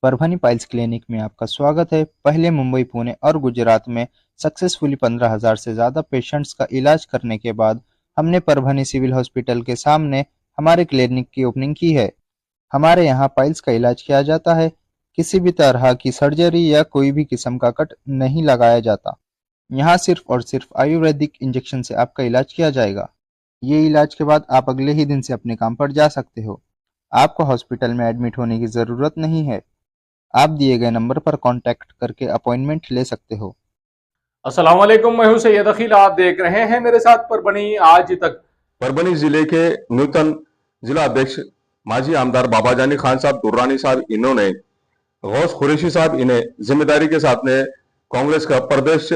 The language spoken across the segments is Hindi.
परभनी पाइल्स क्लिनिक में आपका स्वागत है। पहले मुंबई, पुणे और गुजरात में सक्सेसफुली 15,000 से ज़्यादा पेशेंट्स का इलाज करने के बाद हमने परभनी सिविल हॉस्पिटल के सामने हमारे क्लिनिक की ओपनिंग की है। हमारे यहाँ पाइल्स का इलाज किया जाता है। किसी भी तरह की सर्जरी या कोई भी किस्म का कट नहीं लगाया जाता। यहाँ सिर्फ और सिर्फ आयुर्वेदिक इंजेक्शन से आपका इलाज किया जाएगा। ये इलाज के बाद आप अगले ही दिन से अपने काम पर जा सकते हो। आपको हॉस्पिटल में एडमिट होने की ज़रूरत नहीं है। आप दिए गए नंबर पर कॉन्टैक्ट करके अपॉइंटमेंट ले सकते हो। अस्सलाम वालेकुम, मैं हूं सैयद अखिल। आप देख रहे हैं मेरे साथ परभनी आज तक। परभनी जिले के नूतन जिला अध्यक्ष माजी आमदार बाबाजानी खान साहब दुर्रानी साहब, इन्होंने गौस कुरैशी साहब इन्हें जिम्मेदारी के साथ ने कांग्रेस का प्रदेश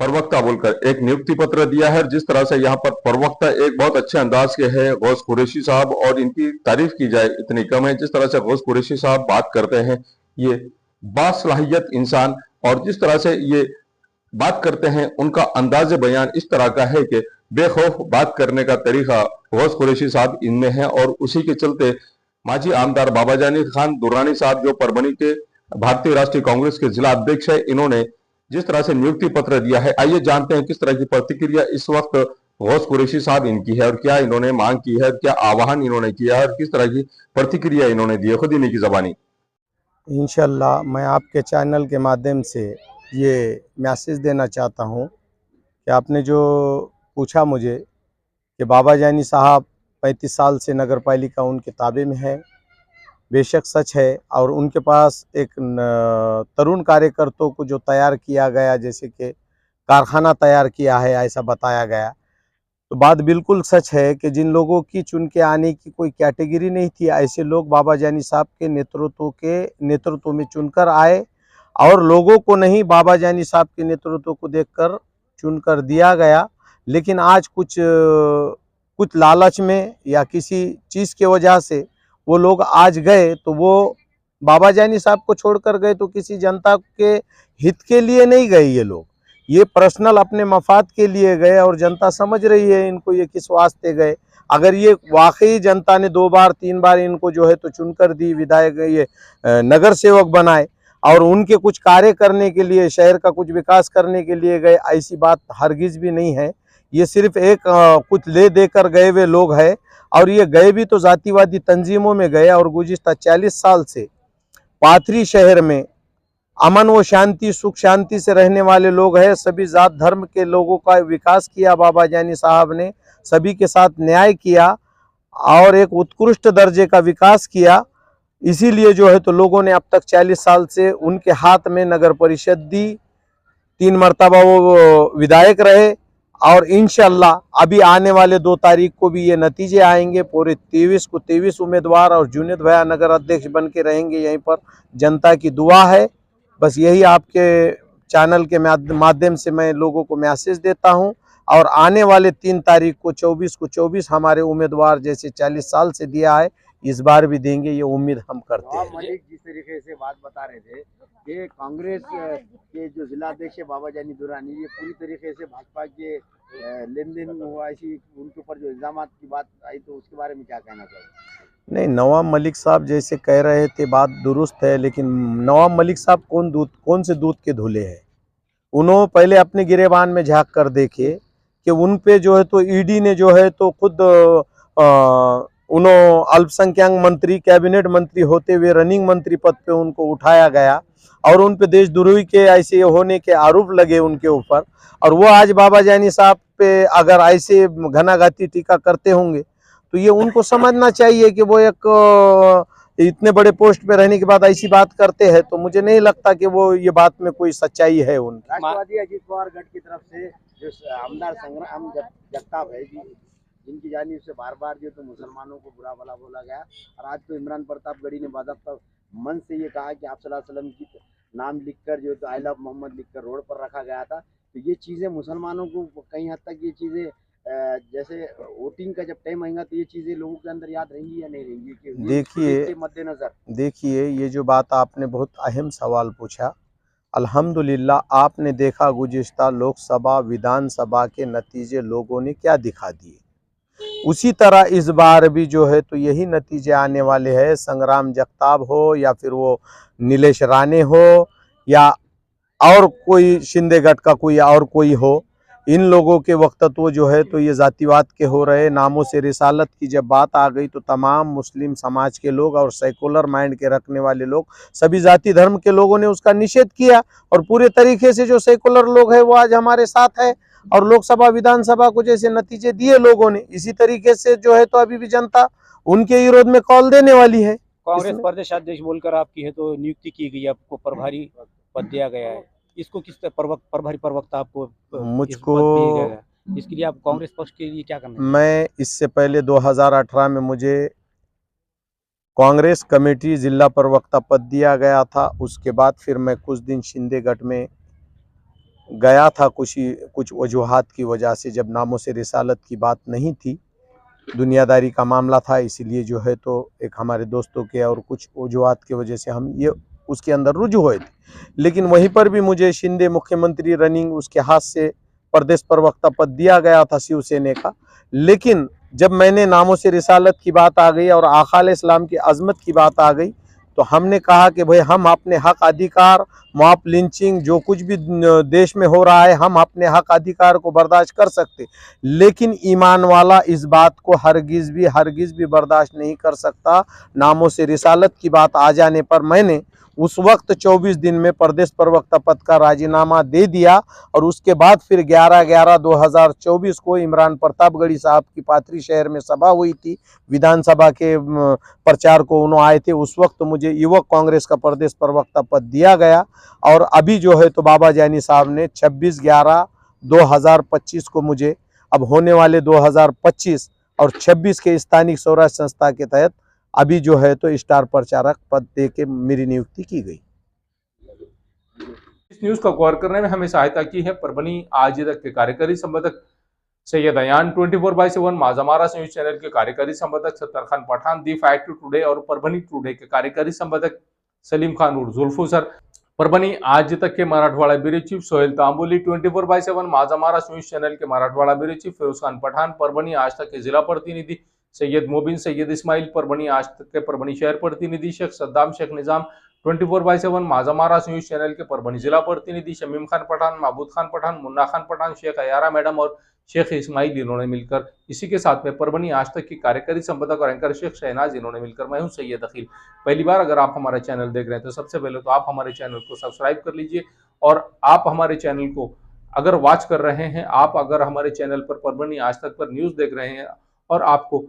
प्रवक्ता बोलकर एक नियुक्ति पत्र दिया है। जिस तरह से यहाँ पर प्रवक्ता एक बहुत अच्छे अंदाज के है गौस कुरैशी साहब, और इनकी तारीफ की जाए इतनी कम है। जिस तरह से गौस कुरैशी साहब बात करते हैं, ये बासलाहियत इंसान, और जिस तरह से ये बात करते हैं उनका अंदाज बयान इस तरह का है कि बेखौफ बात करने का तरीका गौस कुरैशी साहब इनमें है। और उसी के चलते माजी आमदार बाबाजानी खान दुर्रानी साहब, जो परभनी के भारतीय राष्ट्रीय कांग्रेस के जिला अध्यक्ष है, इन्होंने जिस तरह से नियुक्ति पत्र दिया है, आइए जानते हैं किस तरह की प्रतिक्रिया इस वक्त गौस कुरैशी साहब इनकी है और क्या इन्होंने मांग की है, क्या आह्वान इन्होंने किया है और किस तरह की प्रतिक्रिया इन्होंने दी है। खुद इन्हीं की जबानी। इंशाल्लाह मैं आपके चैनल के माध्यम से ये मैसेज देना चाहता हूँ कि आपने जो पूछा मुझे कि बाबाजानी साहब 35 साल से नगर पालिका उनके ताबे में है, बेशक सच है। और उनके पास एक तरुण कार्यकर्ताओं को जो तैयार किया गया, जैसे कि कारखाना तैयार किया है, ऐसा बताया गया। तो बात बिल्कुल सच है कि जिन लोगों की चुन के आने की कोई कैटेगरी नहीं थी, ऐसे लोग बाबाजानी साहब के नेतृत्व में चुनकर आए, और लोगों को नहीं बाबाजानी साहब के नेतृत्व को देखकर चुनकर दिया गया। लेकिन आज कुछ लालच में या किसी चीज़ की वजह से वो लोग आज गए, तो वो बाबाजानी साहब को छोड़कर गए, तो किसी जनता के हित के लिए नहीं गए। ये पर्सनल अपने मफाद के लिए गए, और जनता समझ रही है इनको ये किस वास्ते गए। अगर ये वाकई जनता ने 2 बार 3 बार इनको जो है तो चुनकर दी, विधायक ये नगर सेवक बनाए, और उनके कुछ कार्य करने के लिए, शहर का कुछ विकास करने के लिए गए, ऐसी बात हरगिज भी नहीं है। ये सिर्फ एक कुछ ले देकर गए हुए लोग हैं, और ये गए भी तो जातिवादी तंजीमों में गए। और गुज़िश्ता 40 साल से पाथरी शहर में अमन व शांति, सुख शांति से रहने वाले लोग हैं। सभी जात धर्म के लोगों का विकास किया बाबाजानी साहब ने, सभी के साथ न्याय किया और एक उत्कृष्ट दर्जे का विकास किया। इसीलिए जो है तो लोगों ने अब तक 40 साल से उनके हाथ में नगर परिषद दी, 3 मरतबा वो विधायक रहे, और इंशाल्लाह अभी आने वाले 2 तारीख को भी ये नतीजे आएंगे। पूरे 23 उम्मीदवार और जुनेद भैया नगर अध्यक्ष बन के रहेंगे। यहीं पर जनता की दुआ है। बस यही आपके चैनल के माध्यम से मैं लोगों को मैसेज देता हूं। और आने वाले 3 तारीख को 24 हमारे उम्मीदवार जैसे 40 साल से दिया है, इस बार भी देंगे, ये उम्मीद हम करते हैं। मलिक जिस तरीके से बात बता रहे थे कि कांग्रेस के जो जिला अध्यक्ष है बाबाजानी दुर्रानी, ये पूरी तरीके से भाजपा के लेन देन हुआ, ऐसी उनके ऊपर जो इल्जामात की बात आई, तो उसके बारे में क्या कहना चाहिए? नहीं, नवाब मलिक साहब जैसे कह रहे थे बात दुरुस्त है, लेकिन नवाब मलिक साहब कौन से दूध के धुले हैं? उन्होंने पहले अपने गिरेबान में झांक कर देखे कि उन पे जो है तो ईडी ने जो है तो खुद उन्होंने अल्पसंख्यक मंत्री, कैबिनेट मंत्री होते हुए रनिंग मंत्री पद पे उनको उठाया गया, और उन पे देशद्रोही के ऐसे होने के आरोप लगे उनके ऊपर। और वो आज बाबाजानी साहब पे अगर ऐसे घनाघाती टीका करते होंगे, तो ये उनको समझना चाहिए कि वो एक इतने बड़े पोस्ट पे रहने के बाद ऐसी बात करते हैं। तो मुझे नहीं लगता कि वो ये बात में कोई सच्चाई है उनकी। राष्ट्रवादी अजीत पवार गढ़ की तरफ से जो आमदार संग्राम जगताप है जी, जिनकी जानिब से बार बार जो तो मुसलमानों को बुरा भला बोला गया, और आज तो इमरान प्रतापगढ़ी ने बाज़ाब्ता मन से ये कहा कि आप सल्लल्लाहु अलैहि वसल्लम की नाम लिखकर जो तो आई लव मोहम्मद लिखकर रोड पर रखा गया था। तो ये चीज़ें मुसलमानों को कहीं हद तक, ये चीज़ें जैसे वोटिंग का जब टाइम आएगा तो ये चीज़ें लोगों के अंदर याद रहेंगी या नहीं रहेंगी? देखिए मद्देनजर देखिए ये जो बात आपने बहुत अहम सवाल पूछा। अल्हम्दुलिल्लाह आपने देखा गुज़िश्ता लोकसभा विधानसभा के नतीजे लोगों ने क्या दिखा दिए। उसी तरह इस बार भी जो है तो यही नतीजे आने वाले हैं। संग्राम जगताप हो या फिर वो नीलेश राणे हो या और कोई शिंदेगढ़ का कोई और कोई हो, इन लोगों के वक्तत्व जो है तो ये जातिवाद के हो रहे। नामों से रिसालत की जब बात आ गई तो तमाम मुस्लिम समाज के लोग और सेकुलर माइंड के रखने वाले लोग, सभी जाति धर्म के लोगों ने उसका निषेध किया और पूरे तरीके से जो सेकुलर लोग हैं वो आज हमारे साथ है और लोकसभा विधानसभा को जैसे नतीजे दिए लोगों ने, इसी तरीके से जो है तो अभी भी जनता उनके विरोध में कॉल देने वाली है। कांग्रेस प्रदेश अध्यक्ष बोलकर आपकी है तो नियुक्ति की गई, आपको प्रभारी पद दिया गया है, इसको किस प्रभारी प्रवक्ता आपको मुझको दिया गया, इसके लिए आप कांग्रेस पक्ष के लिए क्या करना? मैं इससे पहले 2018 में मुझे कांग्रेस कमेटी जिला प्रवक्ता पद दिया गया था। उसके बाद फिर मैं कुछ दिन शिंदेगढ़ में गया था, कुछ वजूहात की वजह से, जब नामों से रिसालत की बात नहीं थी, दुनियादारी का मामला था, इसीलिए जो है तो एक हमारे दोस्तों के और कुछ वजूहात की वजह से हम ये उसके अंदर रुझू हुए थे। लेकिन वहीं पर भी मुझे शिंदे मुख्यमंत्री रनिंग उसके हाथ से प्रदेश प्रवक्ता पद दिया गया था शिवसेना का। लेकिन जब मैंने नामों से रिसालत की बात आ गई और आखाल इस्लाम की अजमत की बात आ गई तो हमने कहा कि भाई हम अपने हक अधिकार, मॉब लिंचिंग, जो कुछ भी देश में हो रहा है, हम अपने हक अधिकार को बर्दाश्त कर सकते, लेकिन ईमान वाला इस बात को हरगिज़ भी बर्दाश्त नहीं कर सकता। नामों से रिसालत की बात आ जाने पर मैंने उस वक्त 24 दिन में प्रदेश प्रवक्ता पद का राजीनामा दे दिया और उसके बाद फिर 11/11/2024 को इमरान प्रतापगढ़ी साहब की पाथरी शहर में सभा हुई थी, विधानसभा के प्रचार को उन्होंने आए थे। उस वक्त मुझे युवक कांग्रेस का प्रदेश प्रवक्ता पद दिया गया और अभी जो है तो बाबा जानी साहब ने 26/11/2025 को मुझे अब होने वाले 2025 और 26 के स्थानिक स्वराज संस्था के तहत अभी जो है तो स्टार प्रचारक पद दे के मेरी नियुक्ति की गई। इस न्यूज को कवर करने में हमें सहायता की है परभनी आज तक के कार्यकारी संपादक सैयद अयान, 24/7 माजामारा न्यूज चैनल के कार्यकारी संपादक Sattar Khan Pathan, the fact today और परभनी टुडे के कार्यकारी संपादक सलीम खान उर्फ जुल्फू सर, परभनी आज तक के Marathwada bureau chief Sohel Tamboli, 24/7 माजामारा news channel के मराठवाड़ा ब्यूरो चीफ फिरोज खान पठान, परभनी आज तक के जिला प्रतिनिधि सैयद मोबिन सैयद इस्माइल, परभनी आज तक के परभनी शहर प्रतिनिधि शेख सद्दाम शेख निजाम, 24/7 माजामारा न्यूज चैनल के परभनी जिला प्रतिनिधि शमीम खान पठान, महबूद खान पठान, मुन्ना खान पठान, शेख अयारा मैडम और शेख इस्माइल, इन्होंने मिलकर, इसी के साथ में परभनी आज तक की कार्यकारी संपादक और एंकर शेख शहनाज, इन्होंने मिलकर, मैं हूं सैयद अखिल। पहली बार अगर आप हमारा चैनल देख रहे हैं तो सबसे पहले तो आप हमारे चैनल को सब्सक्राइब कर लीजिए और आप हमारे चैनल को अगर वॉच कर रहे हैं, आप अगर हमारे चैनल पर परभनी आज तक पर न्यूज देख रहे हैं और आपको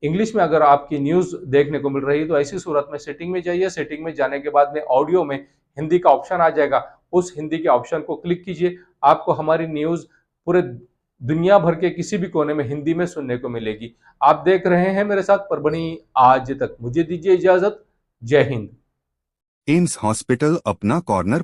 इंग्लिश में अगर आपकी न्यूज देखने को मिल रही है तो ऐसी सूरत में सेटिंग में जाइए। सेटिंग में जाने के बाद में ऑडियो में हिंदी का ऑप्शन आ जाएगा, उस हिंदी के ऑप्शन को क्लिक कीजिए, आपको हमारी न्यूज पूरे दुनिया भर के किसी भी कोने में हिंदी में सुनने को मिलेगी। आप देख रहे हैं मेरे साथ परभनी आज तक। मुझे दीजिए इजाजत। जय हिंद। एम्स हॉस्पिटल अपना कॉर्नर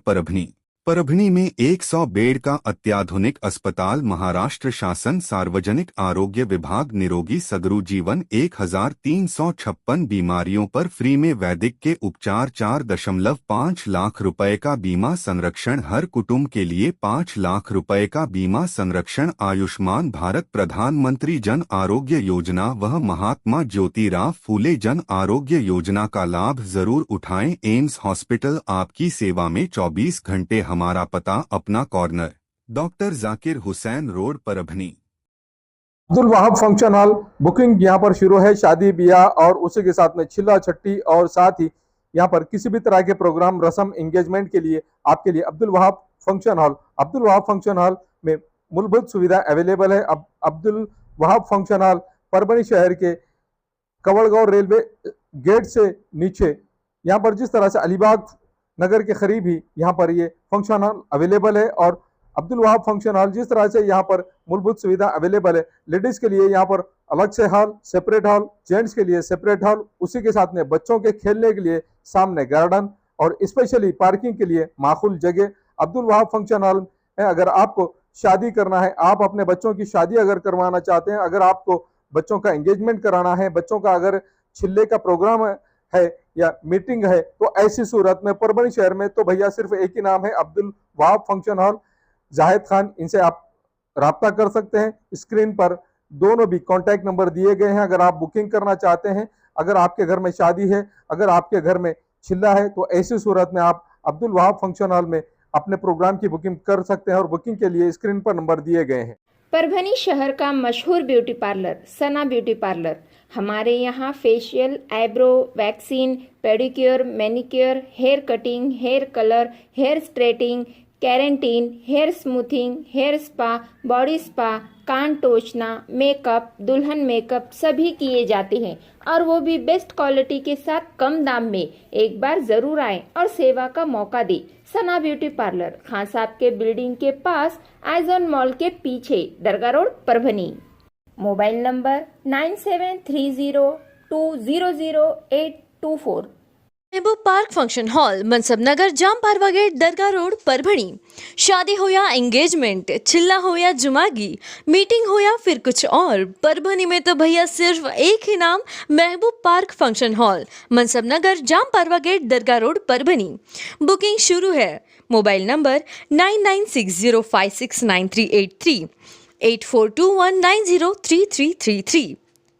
परभनी में 100 बेड का अत्याधुनिक अस्पताल, महाराष्ट्र शासन, सार्वजनिक आरोग्य विभाग, निरोगी सगरू जीवन, 1356 बीमारियों पर फ्री में वैदिक के उपचार, 4.5 लाख रुपए का बीमा संरक्षण, हर कुटुंब के लिए 5 लाख रुपए का बीमा संरक्षण, आयुष्मान भारत प्रधानमंत्री जन आरोग्य योजना व महात्मा ज्योतिराव फूले जन आरोग्य योजना का लाभ जरूर उठाएं। एम्स हॉस्पिटल आपकी सेवा में 24 घंटे। हमारा पता अपना corner, doctor Zakir Hussain road, Parbhani. Abdul Wahab function hall booking यहाँ पर शुरू है। शादी ब्याह और उसी के साथ में छिल्ला छट्टी और साथ ही यहाँ पर किसी भी तरह के प्रोग्राम, रस्म, एंगेजमेंट के लिए आपके लिए अब्दुल वहाब फंक्शन हॉल में मूलभूत सुविधा अवेलेबल है। अब अब्दुल वहाब फंक्शन हॉल परभनी शहर के कवड़गांव रेलवे गेट से नीचे, यहाँ पर जिस तरह से अलीबाग नगर के करीब ही यहाँ पर ये फंक्शन हॉल अवेलेबल है। और अब्दुल वहाब फंक्शन हॉल जिस तरह से यहाँ पर मूलभूत सुविधा अवेलेबल है, लेडीज के लिए यहाँ पर अलग से हॉल, सेपरेट हॉल, जेंट्स के लिए सेपरेट हॉल, उसी के साथ में बच्चों के खेलने के लिए सामने गार्डन और स्पेशली पार्किंग के लिए माकूल जगह अब्दुल वहाब फंक्शन हॉल है। अगर आपको शादी करना है, आप अपने बच्चों की शादी अगर करवाना चाहते हैं, अगर आपको बच्चों का एंगेजमेंट कराना है, बच्चों का अगर छिल्ले का प्रोग्राम है या मीटिंग है, तो ऐसी सूरत में परभनी शहर में तो भैया सिर्फ एक ही नाम है, अब्दुल वहाब फंक्शन हॉल, जाहिद खान। इनसे आप राब्ता कर सकते हैं। स्क्रीन पर दोनों भी कॉन्टैक्ट नंबर दिए गए हैं। अगर आप बुकिंग करना चाहते हैं, अगर आपके घर में शादी है, अगर आपके घर में चिल्ला है, तो ऐसी सूरत में आप अब्दुल वहाब फंक्शन हॉल में अपने प्रोग्राम की बुकिंग कर सकते हैं और बुकिंग के लिए स्क्रीन पर नंबर दिए गए हैं। परभनी शहर का मशहूर beauty parlour Sana beauty parlour. हमारे यहाँ facial, eyebrow, waxing, pedicure, manicure, hair cutting, hair colour, hair straightening, keratin, hair smoothing, hair spa, body spa, कान टोचना, मेकअप, दुल्हन मेकअप सभी किए जाते हैं और वो भी बेस्ट क्वालिटी के साथ कम दाम में। एक बार जरूर आएं और सेवा का मौका दें। सना ब्यूटी पार्लर, खान साहब के बिल्डिंग के पास, आइजॉन मॉल के पीछे, दरगाह road, Parbhani. Mobile number 9730200824। Mehboob park function hall, Mansab Nagar, Jam Parwa gate, दरगाह रोड, परभणी। शादी हो या एंगेजमेंट, चिल्ला हो या जुमागी, मीटिंग हो या फिर कुछ और, परभणी में तो भैया सिर्फ एक ही नाम, महबूब park function hall, Mansab Nagar, Jam Parwa gate, दरगाह रोड, परभणी। बुकिंग शुरू है। Mobile number 9960569383, 8421903333।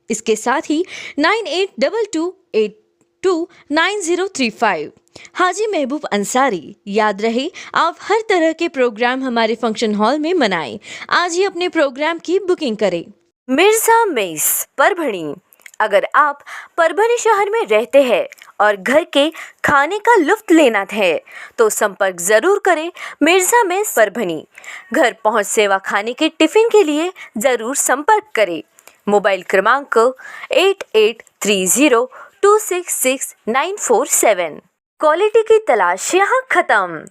इसके साथ ही 9822829035। हाजी महबूब अंसारी। याद रहे, आप हर तरह के प्रोग्राम हमारे फंक्शन हॉल में मनाएं। आज ही अपने प्रोग्राम की बुकिंग करें। मिर्जा मेस, परभणी। अगर आप परभणी शहर में रहते हैं और घर के खाने का लुत्फ लेना है तो संपर्क जरूर करें मिर्जा मेस, परभणी। घर पहुंच सेवा, खाने के टिफिन के लिए जरूर संपर्क करें। मोबाइल क्रमांक 8830266947। क्वालिटी की तलाश यहाँ खत्म।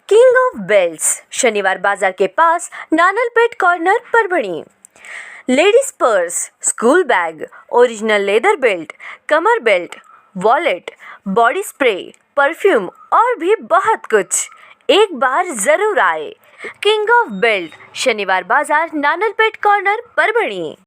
किंग ऑफ बेल्ट्स, शनिवार बाजार के पास, Nanalpet corner, Parbhani. Ladies purse, school bag, original leather belt, कमर belt, wallet, body spray, perfume और भी बहुत कुछ। एक बार जरूर आए। किंग ऑफ बेल्ट, शनिवार बाजार, नानलपेट कॉर्नर, परभणी।